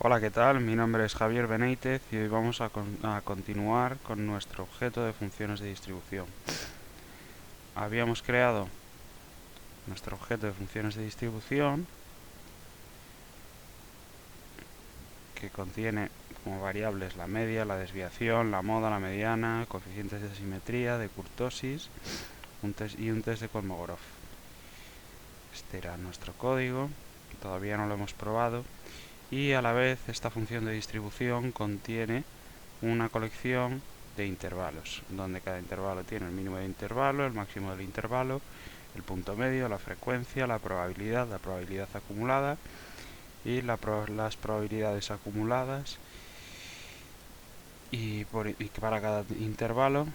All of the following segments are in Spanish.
Hola, ¿qué tal? Mi nombre es Javier Benítez y hoy vamos a continuar con nuestro objeto de funciones de distribución. Habíamos creado nuestro objeto de funciones de distribución que contiene como variables la media, la desviación, la moda, la mediana, coeficientes de simetría, de kurtosis y un test de Kolmogorov. Este era nuestro código, todavía no lo hemos probado, y a la vez esta función de distribución contiene una colección de intervalos, donde cada intervalo tiene el mínimo de intervalo, el máximo del intervalo, el punto medio, la frecuencia, la probabilidad acumulada y las probabilidades acumuladas y para cada intervalo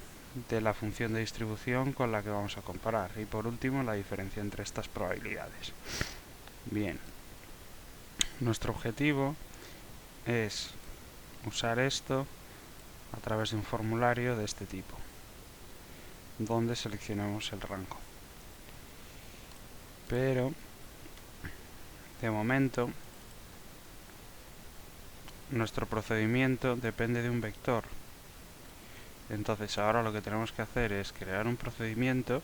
de la función de distribución con la que vamos a comparar, y por último la diferencia entre estas probabilidades. Bien, nuestro objetivo es usar esto a través de un formulario de este tipo, donde seleccionamos el rango. Pero de momento nuestro procedimiento depende de un vector. Entonces ahora lo que tenemos que hacer es crear un procedimiento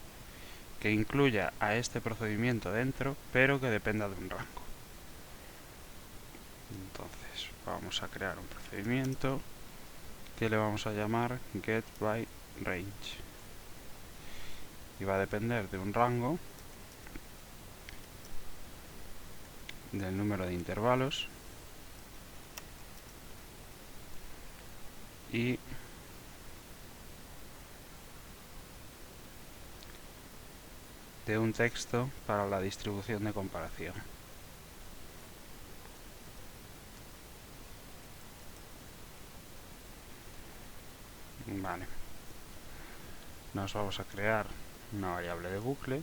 que incluya a este procedimiento dentro, pero que dependa de un rango. Entonces vamos a crear un procedimiento que le vamos a llamar getByRange y va a depender de un rango, del número de intervalos y de un texto para la distribución de comparación. Vale. Nos vamos a crear una variable de bucle.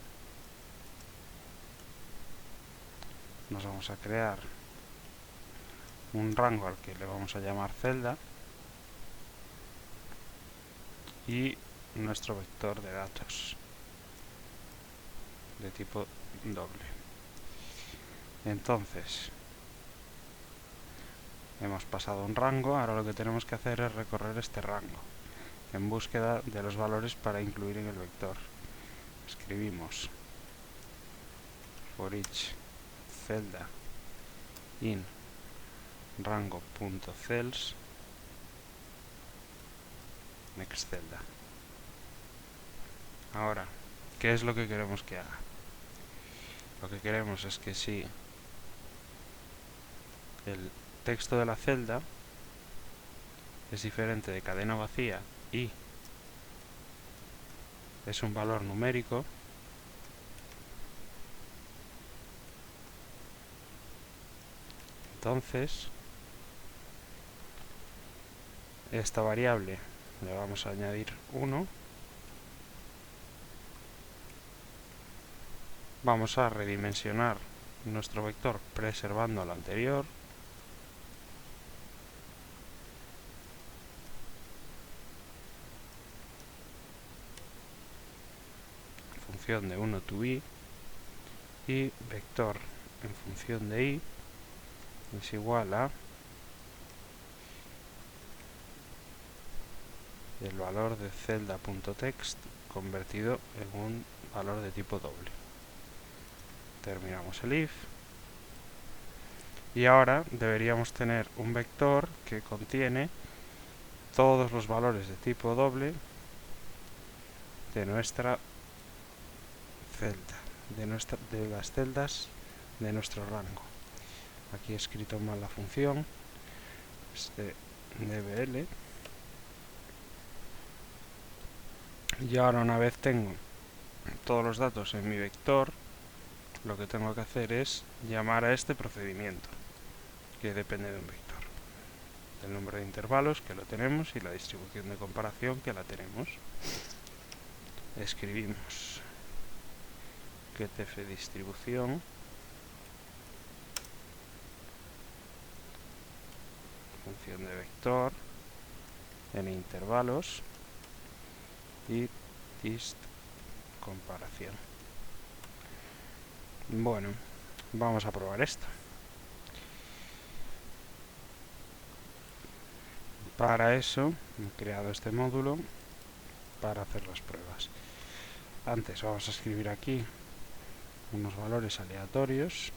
Nos vamos a crear un rango al que le vamos a llamar celda y nuestro vector de datos de tipo doble. Entonces hemos pasado un rango, ahora lo que tenemos que hacer es recorrer este rango en búsqueda de los valores para incluir en el vector. Escribimos for each celda in rango.cells next celda. Ahora, ¿qué es lo que queremos que haga? Lo que queremos es que si el texto de la celda es diferente de cadena vacía y es un valor numérico, entonces esta variable le vamos a añadir 1. Vamos a redimensionar nuestro vector preservando el anterior. Función de 1 to i y vector en función de i es igual a el valor de celda.text convertido en un valor de tipo doble. Terminamos el if y ahora deberíamos tener un vector que contiene todos los valores de tipo doble de nuestra celda, de las celdas de nuestro rango. Aquí he escrito mal la función, este dbl. Y ahora, una vez tengo todos los datos en mi vector, lo que tengo que hacer es llamar a este procedimiento, que depende de un vector, del número de intervalos, que lo tenemos, y la distribución de comparación, que la tenemos. Escribimos getFDistribución, función de vector, en intervalos, y dist comparación. Bueno, vamos a probar esto. Para eso he creado este módulo para hacer las pruebas. Antes vamos a escribir aquí unos valores aleatorios.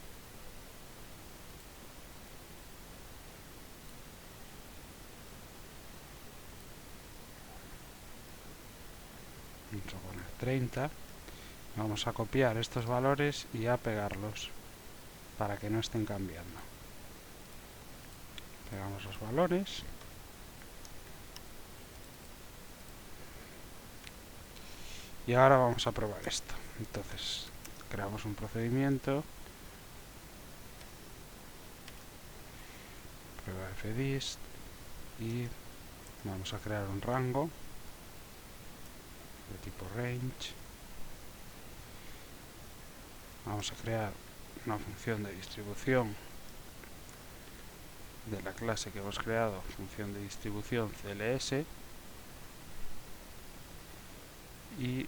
Vamos a poner 30. Vamos a copiar estos valores y a pegarlos para que no estén cambiando. Pegamos los valores. Y ahora vamos a probar esto. Entonces, creamos un procedimiento. Prueba fdist. Y vamos a crear un rango de tipo range. Vamos a crear una función de distribución de la clase que hemos creado, función de distribución CLS, y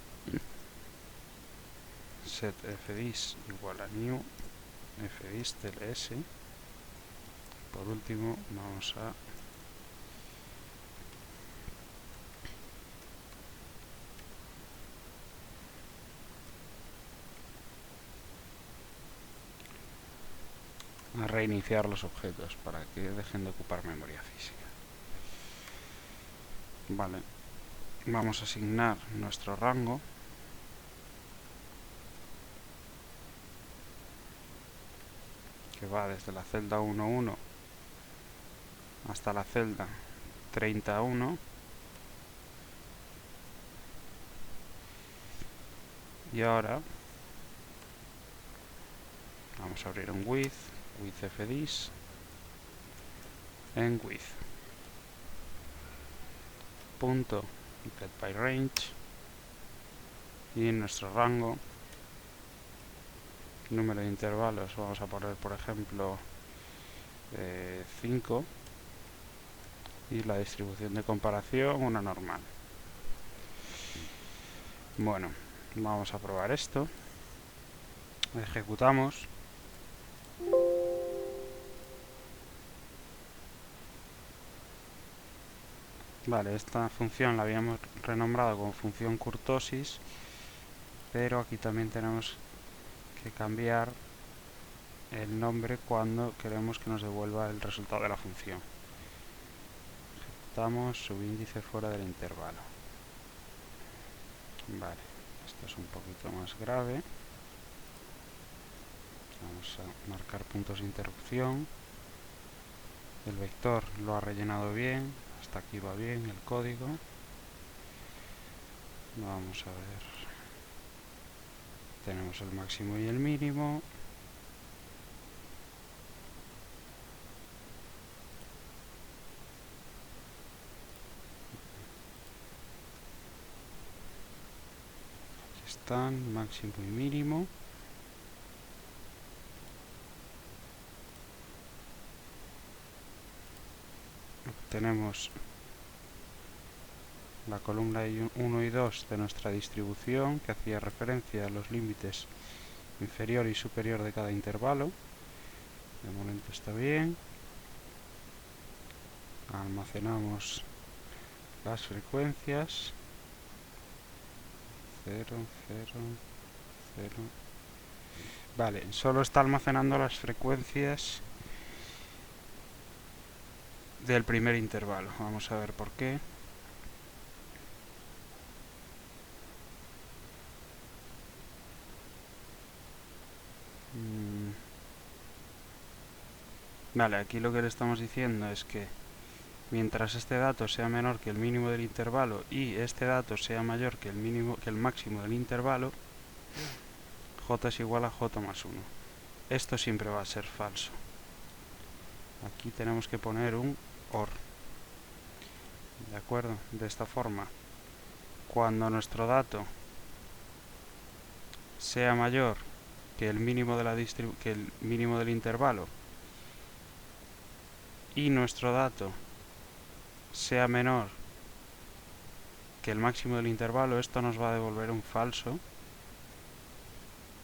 set fdist igual a new fdist CLS. Por último vamos a reiniciar los objetos para que dejen de ocupar memoria física. Vale, vamos a asignar nuestro rango. Que va desde la celda 1.1 hasta la celda 31. Y ahora vamos a abrir un with fdist en with punto getByRange, y en nuestro rango, número de intervalos, vamos a poner por ejemplo 5, y la distribución de comparación una normal. Bueno, vamos a probar esto. Ejecutamos. Vale, esta función la habíamos renombrado como función kurtosis, pero aquí también tenemos que cambiar el nombre cuando queremos que nos devuelva el resultado de la función. Ejecutamos subíndice fuera del intervalo. Vale, esto es un poquito más grave. Vamos a marcar puntos de interrupción. El vector lo ha rellenado bien, hasta aquí va bien el código. Vamos a ver. Tenemos el máximo y el mínimo. Aquí están, máximo y mínimo. Tenemos la columna 1 y 2 de nuestra distribución, que hacía referencia a los límites inferior y superior de cada intervalo. De momento está bien. Almacenamos las frecuencias. 0, 0, 0. Vale, solo está almacenando las frecuencias del primer intervalo. Vamos a ver por qué. Vale, aquí lo que le estamos diciendo es que mientras este dato sea menor que el mínimo del intervalo y este dato sea mayor que el máximo del intervalo, j es igual a j más 1. Esto siempre va a ser falso. Aquí tenemos que poner un OR. ¿De acuerdo? De esta forma, cuando nuestro dato sea mayor que el mínimo del intervalo y nuestro dato sea menor que el máximo del intervalo, esto nos va a devolver un falso,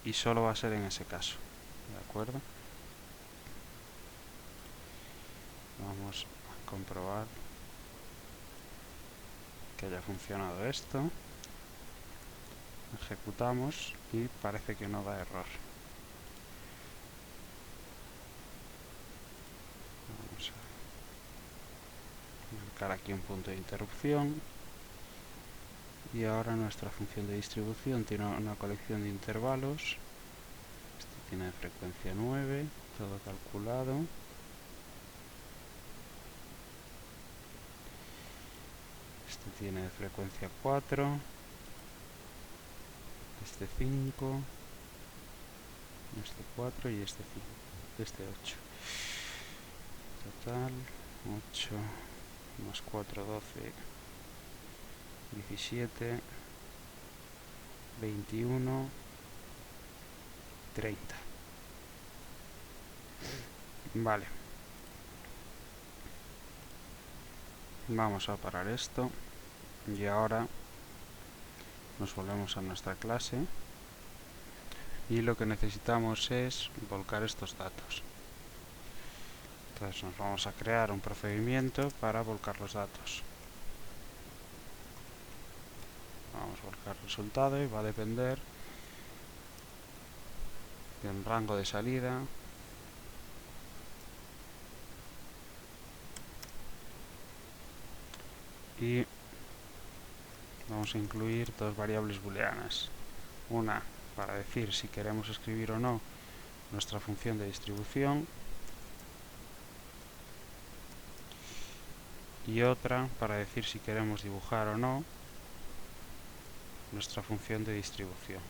y solo va a ser en ese caso. ¿De acuerdo? Vamos a comprobar. que haya funcionado esto. Ejecutamos y parece que no da error. Vamos a marcar aquí un punto de interrupción. Y ahora nuestra función de distribución tiene una colección de intervalos. Este tiene de frecuencia 9, todo calculado. Este tiene de frecuencia 4. Este 5. Este 4 y este 5. Este 8. Total, 8 más 4, 12, 17, 21, 30. Vale. Vamos a parar esto. Y ahora nos volvemos a nuestra clase. Y lo que necesitamos es volcar estos datos. Entonces nos vamos a crear un procedimiento para volcar los datos. Vamos a volcar el resultado y va a depender del rango de salida y vamos a incluir dos variables booleanas. Una para decir si queremos escribir o no nuestra función de distribución y otra para decir si queremos dibujar o no nuestra función de distribución.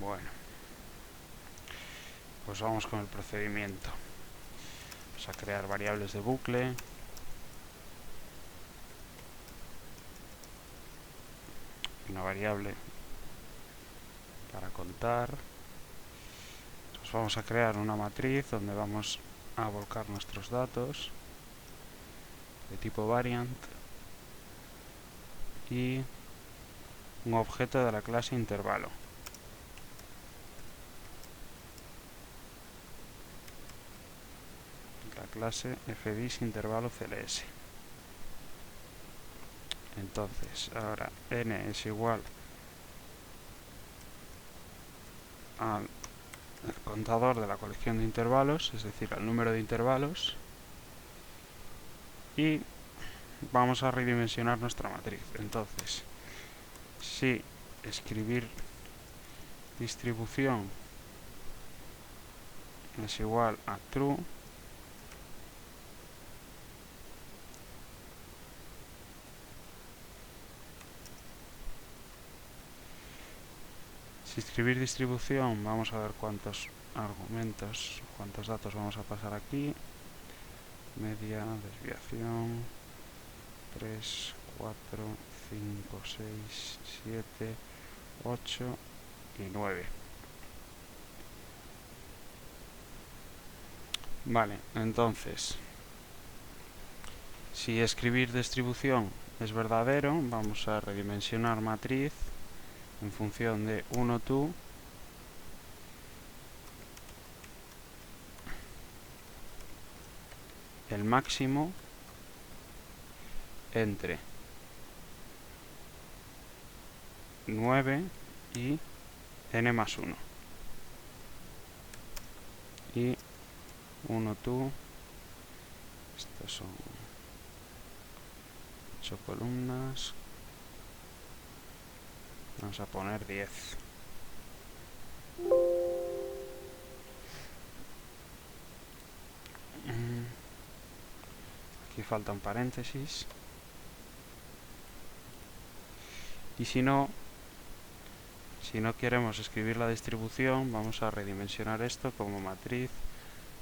Bueno, pues vamos con el procedimiento. Vamos a crear variables de bucle. Una variable para contar. Entonces vamos a crear una matriz donde vamos a volcar nuestros datos de tipo variant y un objeto de la clase intervalo. La clase fdis intervalo cls. Entonces ahora n es igual al contador de la colección de intervalos, es decir, al número de intervalos, y vamos a redimensionar nuestra matriz. Entonces, si escribir distribución es igual a true, si escribir distribución, vamos a ver cuántos argumentos, cuántos datos vamos a pasar aquí. Media, desviación, 3, 4, 5, 6, 7, 8 y 9. Vale, entonces, si escribir distribución es verdadero, vamos a redimensionar matriz en función de 1 to el máximo entre 9 y n más 1. Y 1 to, estas son 8 columnas, vamos a poner 10. Aquí falta un paréntesis. Y si no queremos escribir la distribución, vamos a redimensionar esto como matriz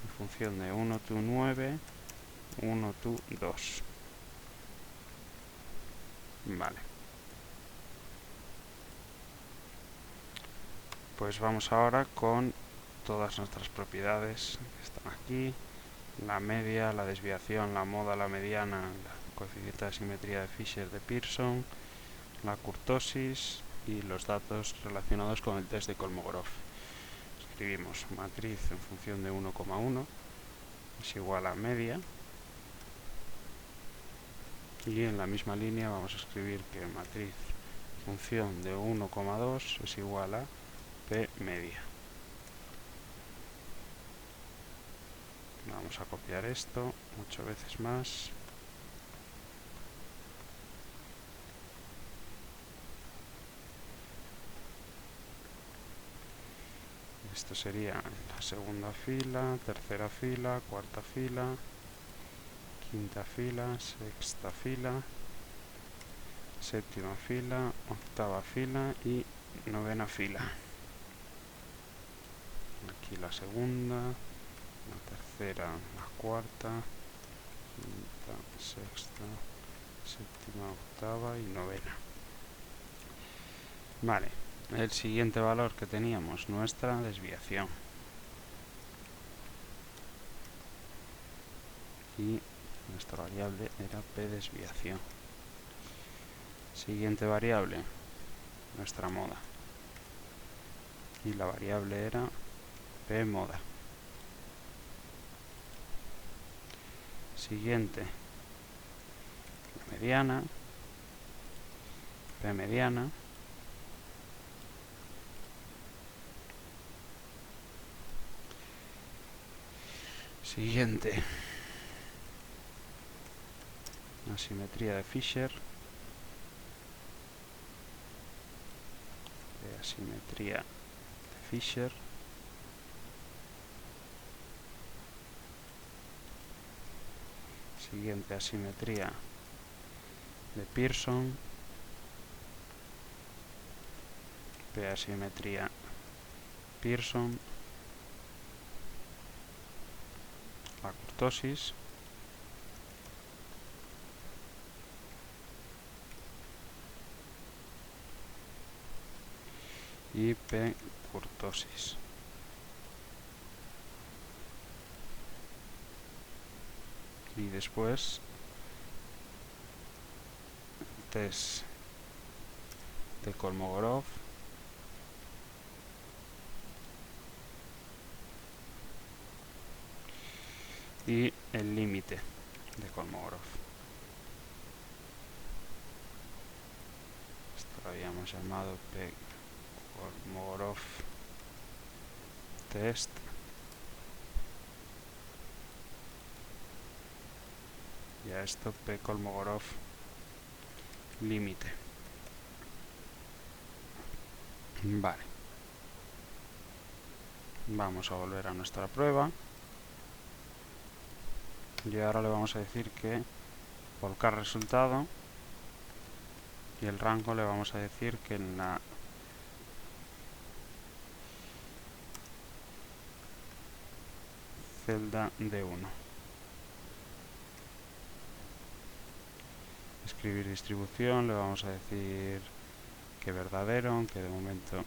en función de 1 to 9, 1 to 2. Vale. Pues vamos ahora con todas nuestras propiedades que están aquí. La media, la desviación, la moda, la mediana, el coeficiente de asimetría de Fisher de Pearson, la kurtosis y los datos relacionados con el test de Kolmogorov. escribimos matriz en función de 1,1 es igual a media, y en la misma línea vamos a escribir que matriz en función de 1,2 es igual a P media. Vamos a copiar esto 8 veces más. Esto sería la segunda fila, tercera fila, cuarta fila, quinta fila, sexta fila, séptima fila, octava fila y novena fila. Aquí la segunda, la tercera, la cuarta, quinta, sexta, séptima, octava y novena. Vale, el siguiente valor que teníamos, nuestra desviación. Y nuestra variable era P desviación. Siguiente variable, nuestra moda. Y la variable era P moda. Siguiente, la mediana, P mediana. Siguiente, la simetría de Fisher. Asimetría de Fisher. Siguiente, asimetría de Pearson. P asimetría Pearson. La kurtosis. Y P kurtosis. Y después test de Kolmogorov. Y el límite de Kolmogorov. Esto lo habíamos llamado P Kolmogorov test. Y a esto P Kolmogorov límite. Vale. Vamos a volver a nuestra prueba. Y ahora le vamos a decir que volcar resultado. Y el rango le vamos a decir que en la celda D1. Escribir distribución, le vamos a decir que verdadero, aunque de momento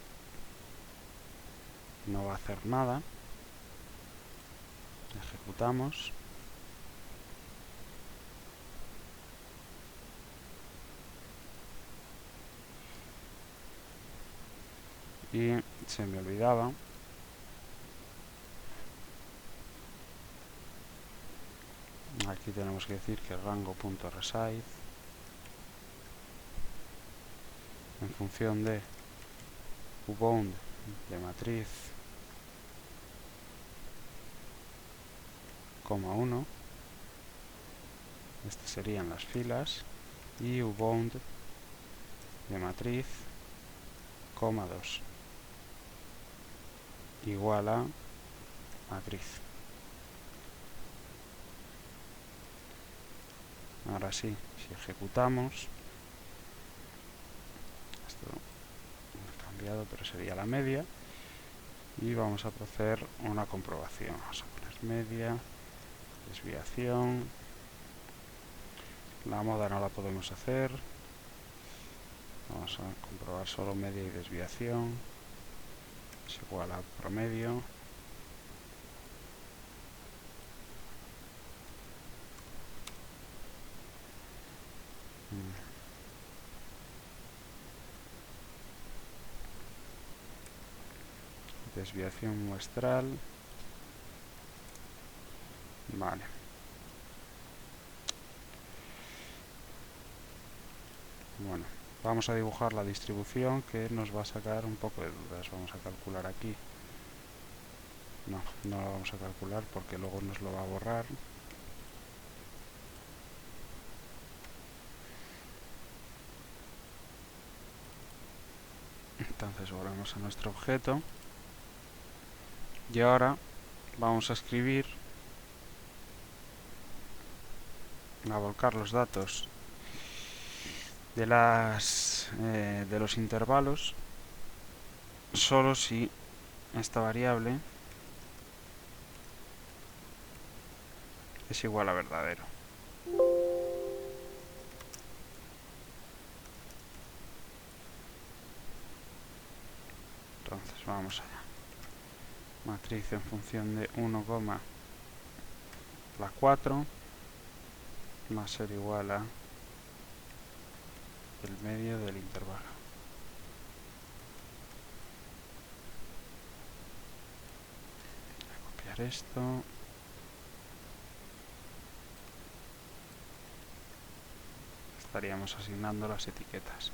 no va a hacer nada. Ejecutamos. Y se me olvidaba. Aquí tenemos que decir que rango.resize en función de ubound de matriz, coma 1. Estas serían las filas. Y ubound de matriz, coma 2. Igual a matriz. Ahora sí, si ejecutamos, esto no ha cambiado, pero sería la media, y vamos a hacer una comprobación. Vamos a poner media, desviación, la moda no la podemos hacer, vamos a comprobar solo media y desviación, es igual a promedio. Desviación muestral. Vale. Bueno, vamos a dibujar la distribución que nos va a sacar un poco de dudas. Vamos a calcular aquí. No, no lo vamos a calcular porque luego nos lo va a borrar. Entonces volvemos a nuestro objeto. Y ahora vamos a escribir, a volcar los datos de los intervalos solo si esta variable es igual a verdadero. Entonces vamos allá. Matriz en función de 1, la 4 va a ser igual a el medio del intervalo. Voy a copiar esto. Estaríamos asignando las etiquetas.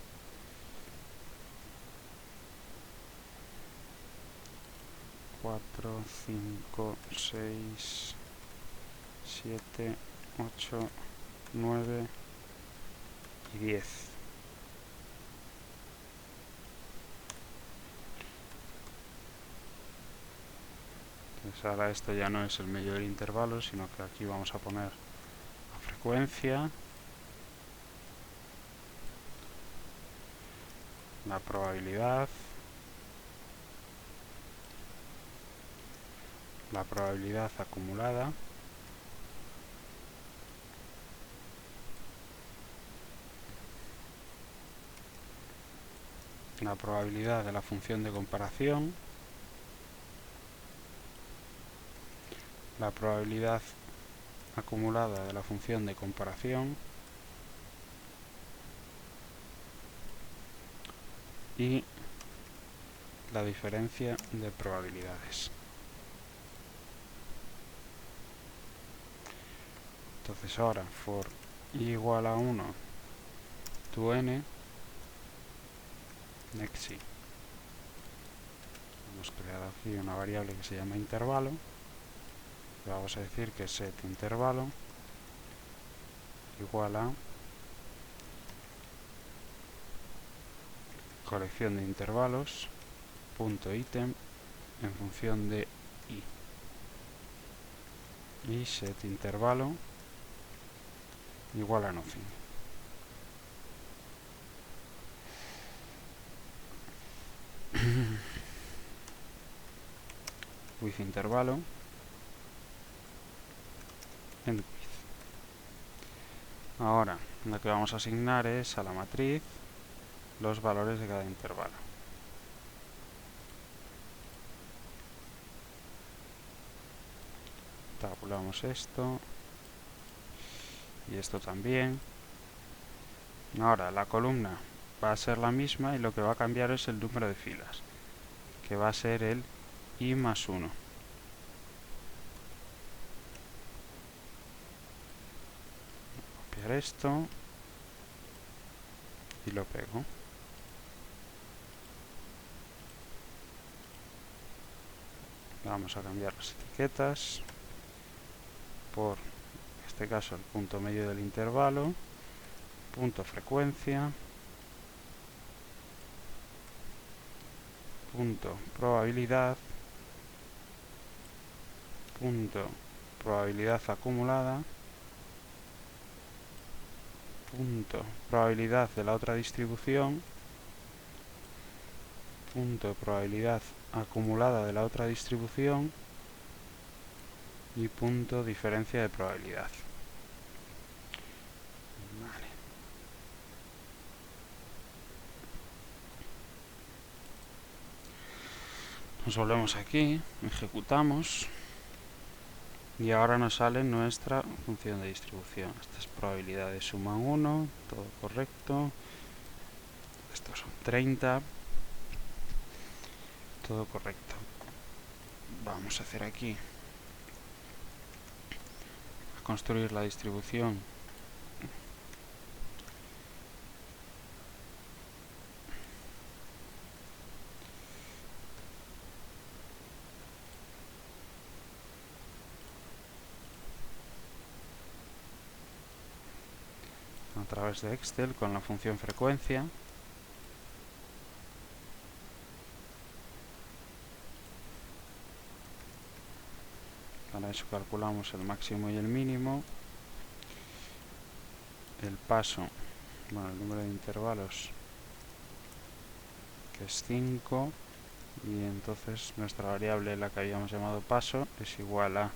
4, 5, 6, 7, 8, 9 y 10. Entonces ahora esto ya no es el medio del intervalo, sino que aquí vamos a poner la frecuencia, la probabilidad, la probabilidad acumulada, la probabilidad de la función de comparación, la probabilidad acumulada de la función de comparación y la diferencia de probabilidades. Entonces ahora for i igual a 1 to n, nexi. Hemos creado aquí una variable que se llama intervalo. Le vamos a decir que set intervalo igual a colección de intervalos punto item en función de i, y set intervalo igual a nothing. With intervalo end with. Ahora lo que vamos a asignar es a la matriz los valores de cada intervalo. Tabulamos esto y esto también. Ahora la columna va a ser la misma y lo que va a cambiar es el número de filas, que va a ser el i más 1. Copiar esto y lo pego. Vamos a cambiar las etiquetas por, en este caso, el punto medio del intervalo, punto frecuencia, punto probabilidad, punto probabilidad acumulada, punto probabilidad de la otra distribución, punto probabilidad acumulada de la otra distribución y punto diferencia de probabilidad. Vale. Nos volvemos aquí, ejecutamos y ahora nos sale nuestra función de distribución. Estas probabilidades suman 1, todo correcto. Estos son 30, todo correcto. vamos a hacer aquí, a construir la distribución a través de Excel con la función frecuencia. Para eso calculamos el máximo y el mínimo, el paso, bueno, el número de intervalos, que es 5, y entonces nuestra variable, la que habíamos llamado paso, es igual a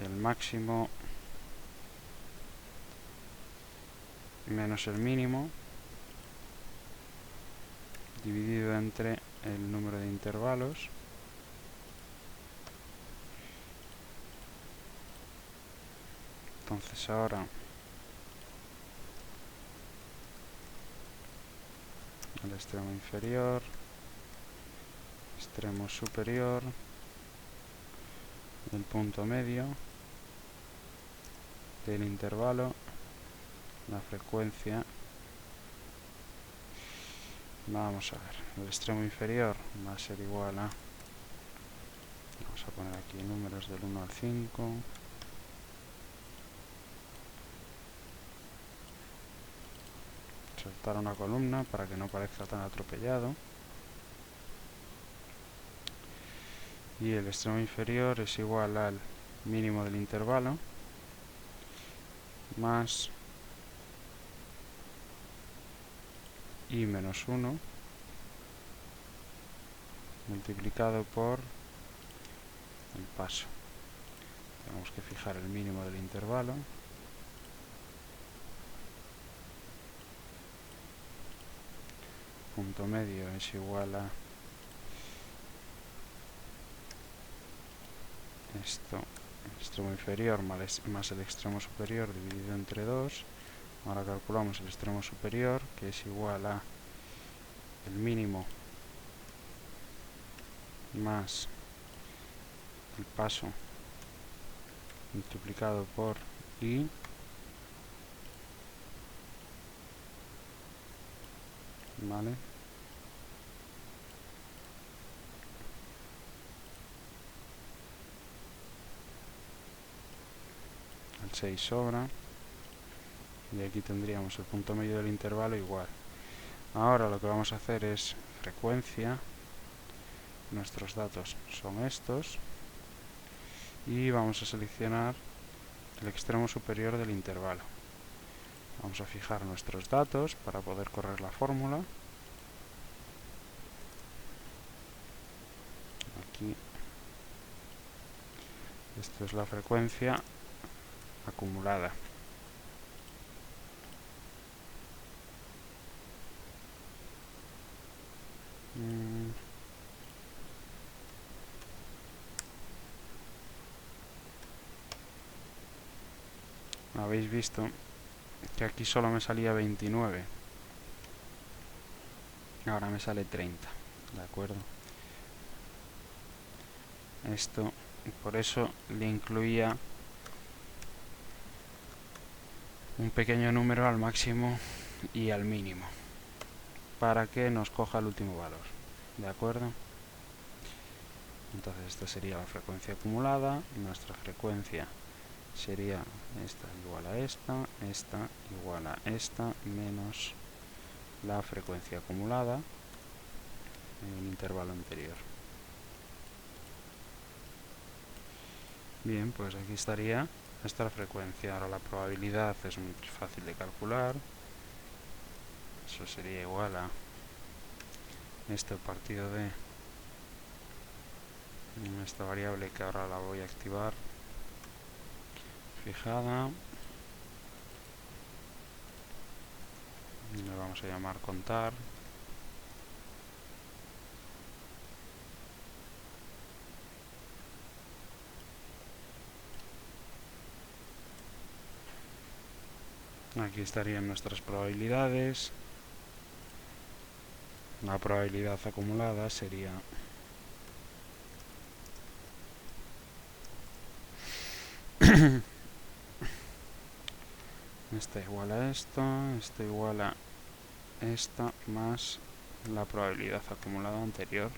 el máximo menos el mínimo dividido entre el número de intervalos Entonces ahora el extremo inferior, extremo superior, el punto medio del intervalo, la frecuencia. Vamos a ver, el extremo inferior va a ser igual a, vamos a poner aquí números del 1 al 5, saltar una columna para que no parezca tan atropellado, y el extremo inferior es igual al mínimo del intervalo más i menos 1 multiplicado por el paso. Tenemos que fijar el mínimo del intervalo, punto medio es igual a esto, el extremo inferior más el extremo superior dividido entre 2. Ahora calculamos el extremo superior, que es igual a el mínimo más el paso multiplicado por i, ¿vale? El 6 sobra, y aquí tendríamos el punto medio del intervalo igual. Ahora lo que vamos a hacer es frecuencia, nuestros datos son estos, y vamos a seleccionar el extremo superior del intervalo. Vamos a fijar nuestros datos para poder correr la fórmula. Aquí, esto es la frecuencia acumulada. Habéis visto que aquí solo me salía 29. Ahora me sale 30, ¿de acuerdo? Esto, por eso le incluía un pequeño número al máximo y al mínimo, para que nos coja el último valor, ¿de acuerdo? Entonces esta sería la frecuencia acumulada, nuestra frecuencia sería esta igual a esta igual a esta, menos la frecuencia acumulada en el intervalo anterior. Bien, pues aquí estaría nuestra frecuencia. Ahora la probabilidad es muy fácil de calcular. Eso sería igual a esto partido de esta variable que ahora la voy a activar, fijada, le vamos a llamar contar. Aquí estarían nuestras probabilidades. La probabilidad acumulada sería Esta igual a esto igual a esta más la probabilidad acumulada anterior.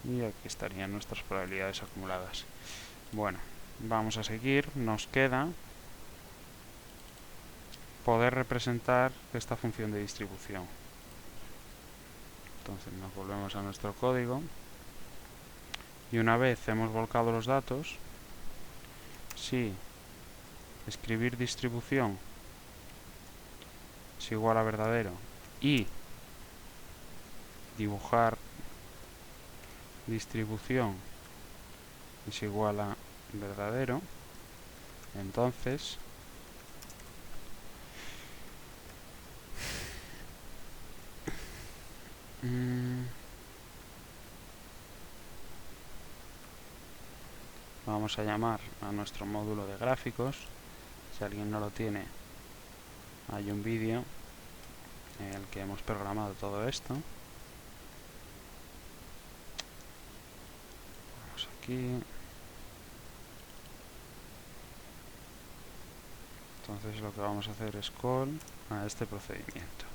Y aquí estarían nuestras probabilidades acumuladas. Bueno, vamos a seguir. Nos queda poder representar esta función de distribución. Entonces nos volvemos a nuestro código. Y una vez hemos volcado los datos, si escribir distribución es igual a verdadero y dibujar distribución es igual a verdadero, entonces vamos a llamar a nuestro módulo de gráficos. Si alguien no lo tiene, hay un vídeo en el que hemos programado todo esto. Vamos aquí. Entonces lo que vamos a hacer es call a este procedimiento.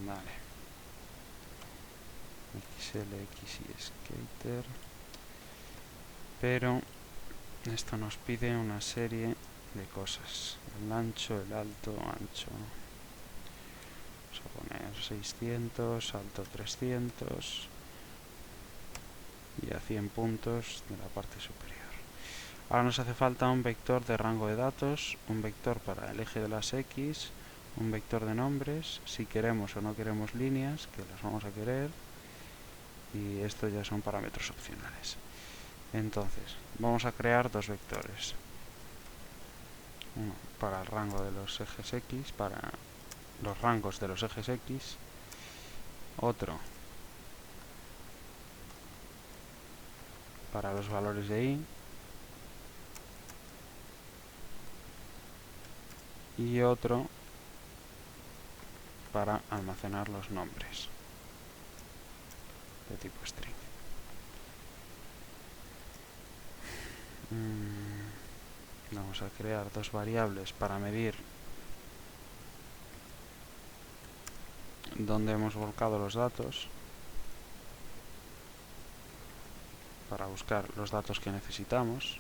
Vale. XLX y Skater. Pero esto nos pide una serie de cosas. El ancho, el alto, ancho. Vamos a poner 600, alto 300 y a 100 puntos de la parte superior. Ahora nos hace falta un vector de rango de datos, un vector para el eje de las X, un vector de nombres, si queremos o no queremos líneas, que las vamos a querer, y estos ya son parámetros opcionales. Entonces, vamos a crear dos vectores. Uno para el rango de los ejes X, para los rangos de los ejes X, otro para los valores de Y y otro para almacenar los nombres de tipo string. Vamos a crear dos variables para medir dónde hemos volcado los datos, para buscar los datos que necesitamos,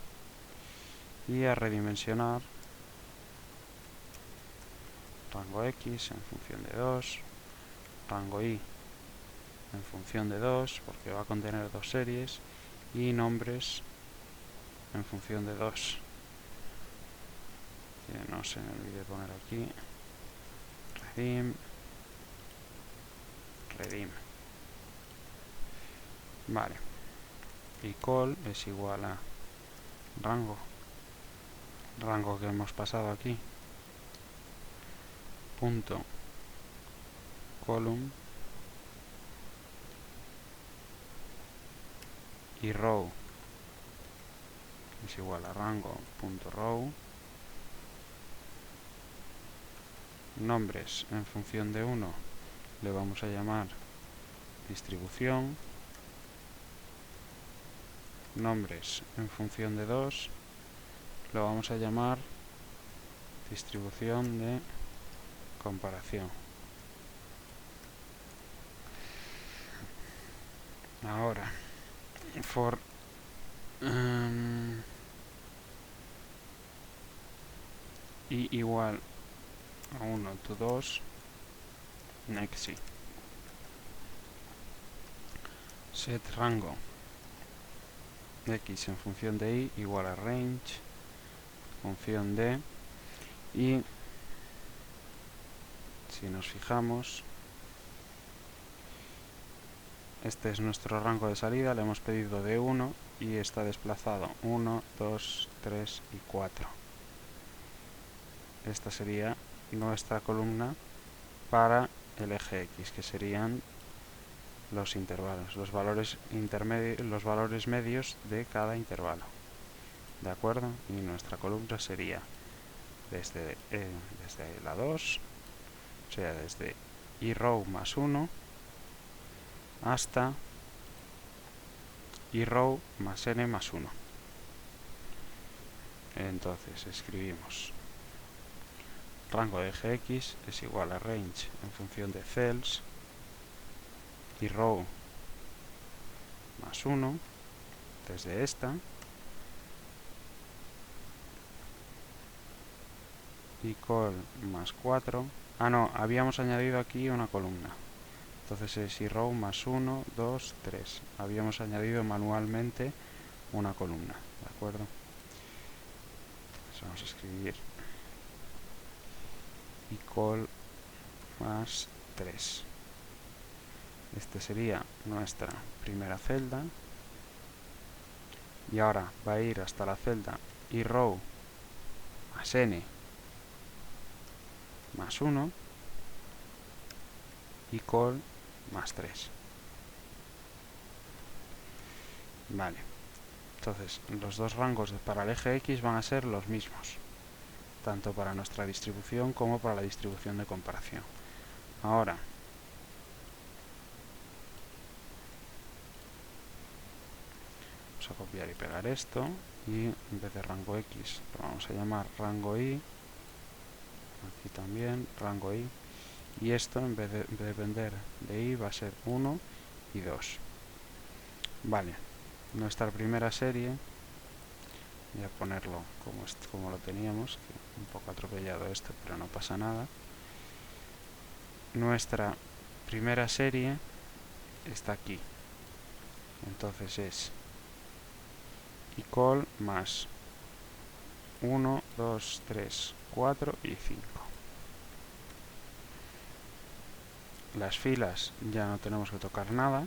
y a redimensionar rango X en función de 2, rango Y en función de 2, porque va a contener dos series, y nombres en función de 2. Que no se me olvide poner aquí redim. Vale. Y call es igual a rango que hemos pasado aquí, punto column, y row es igual a rango.row. Nombres en función de 1 le vamos a llamar distribución. Nombres en función de 2 lo vamos a llamar distribución de comparación. Ahora, for y igual a 1 to 2 nexi set rango x en función de y igual a range función de, y si nos fijamos, este es nuestro rango de salida, le hemos pedido de 1 y está desplazado 1, 2, 3 y 4. Esta sería nuestra columna para el eje X, que serían los intervalos, los valores intermedios, los valores medios de cada intervalo. ¿De acuerdo? Y nuestra columna sería desde la 2, o sea, desde iRow más 1 hasta iRow más n más 1. Entonces escribimos rango de eje X es igual a range en función de cells iRow más 1 desde esta y col más 4. Ah, no, habíamos añadido aquí una columna. Entonces es iRow más 1, 2, 3. Habíamos añadido manualmente una columna, ¿de acuerdo? Entonces vamos a escribir y col más 3. Este sería nuestra primera celda. Y ahora va a ir hasta la celda iRow más n más 1 y col más 3. Vale. Entonces, los dos rangos para el eje X van a ser los mismos, tanto para nuestra distribución como para la distribución de comparación. Ahora, vamos a copiar y pegar esto, y en vez de rango X lo vamos a llamar rango Y, aquí también, rango Y, y esto en vez de depender de Y va a ser 1 y 2. Vale, nuestra primera serie, voy a ponerlo como lo teníamos, que un poco atropellado esto, pero no pasa nada. Nuestra primera serie está aquí, entonces es icol más 1, 2, 3, 4 y 5. Las filas ya no tenemos que tocar nada,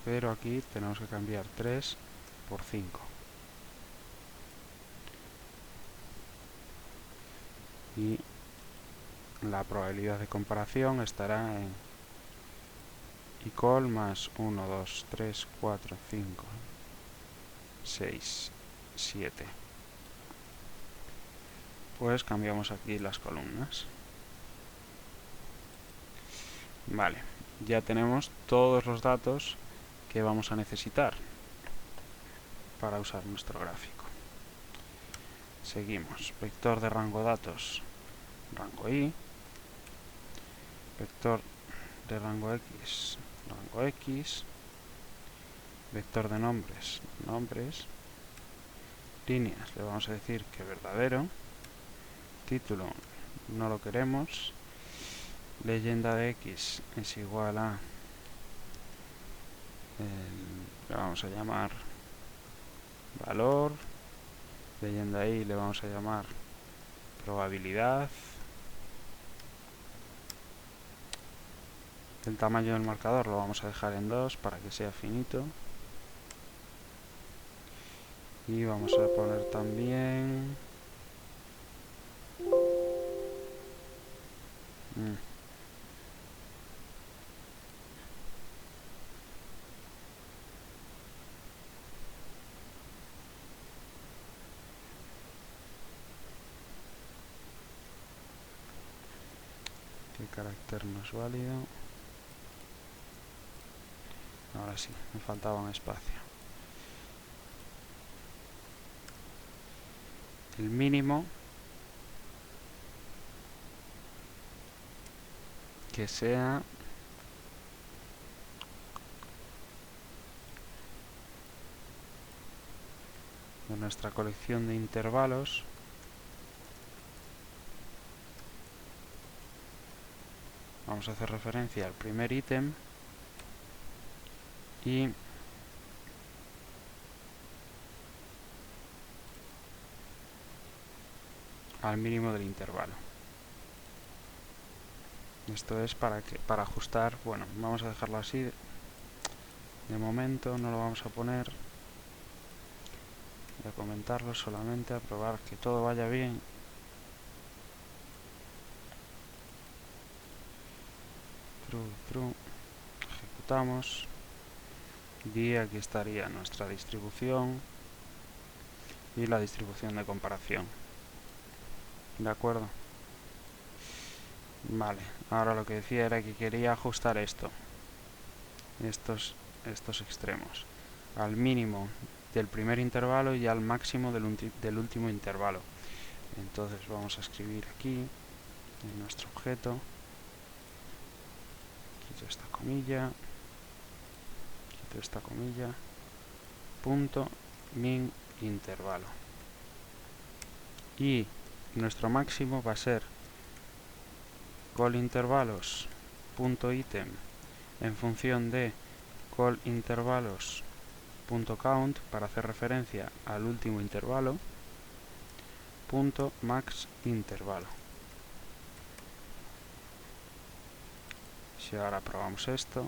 pero aquí tenemos que cambiar 3 por 5. Y la probabilidad de comparación estará en icol más 1, 2, 3, 4, 5, 6, 7. Pues cambiamos aquí las columnas. Vale, ya tenemos todos los datos que vamos a necesitar para usar nuestro gráfico. Seguimos. Vector de rango datos, rango Y. Vector de rango X, rango X. Vector de nombres, nombres. Líneas, le vamos a decir que verdadero. Título, no lo queremos. Leyenda de X es igual a, le vamos a llamar valor. Leyenda Y le vamos a llamar probabilidad. El tamaño del marcador lo vamos a dejar en 2 para que sea finito. Y vamos a poner también ¿qué carácter no es válido? Ahora sí, me faltaba un espacio. El mínimo que sea de nuestra colección de intervalos vamos a hacer referencia al primer ítem y al mínimo del intervalo. Esto es para ajustar, bueno, vamos a dejarlo así de momento, no lo vamos a poner. Voy a comentarlo solamente, a probar que todo vaya bien. True, ejecutamos y aquí estaría nuestra distribución y la distribución de comparación. ¿De acuerdo? Vale, ahora lo que decía era que quería ajustar estos extremos al mínimo del primer intervalo y al máximo del último intervalo. Entonces vamos a escribir aquí en nuestro objeto, quito esta comilla, punto min intervalo, y nuestro máximo va a ser call_intervalos punto item en función de call_intervalos punto count para hacer referencia al último intervalo, punto max intervalo. Si ahora probamos esto,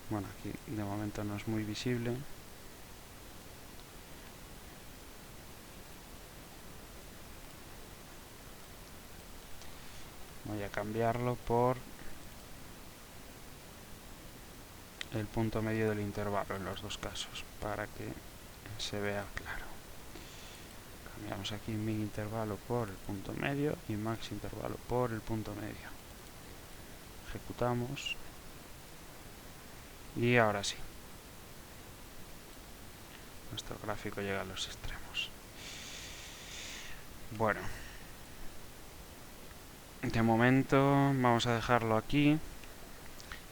bueno, aquí de momento no es muy visible. Voy a cambiarlo por el punto medio del intervalo en los dos casos para que se vea claro. Cambiamos aquí min intervalo por el punto medio y max intervalo por el punto medio. Ejecutamos y ahora sí, nuestro gráfico llega a los extremos. Bueno, de momento vamos a dejarlo aquí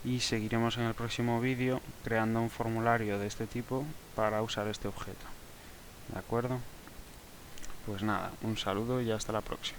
y seguiremos en el próximo vídeo creando un formulario de este tipo para usar este objeto. ¿De acuerdo? Pues nada, un saludo y hasta la próxima.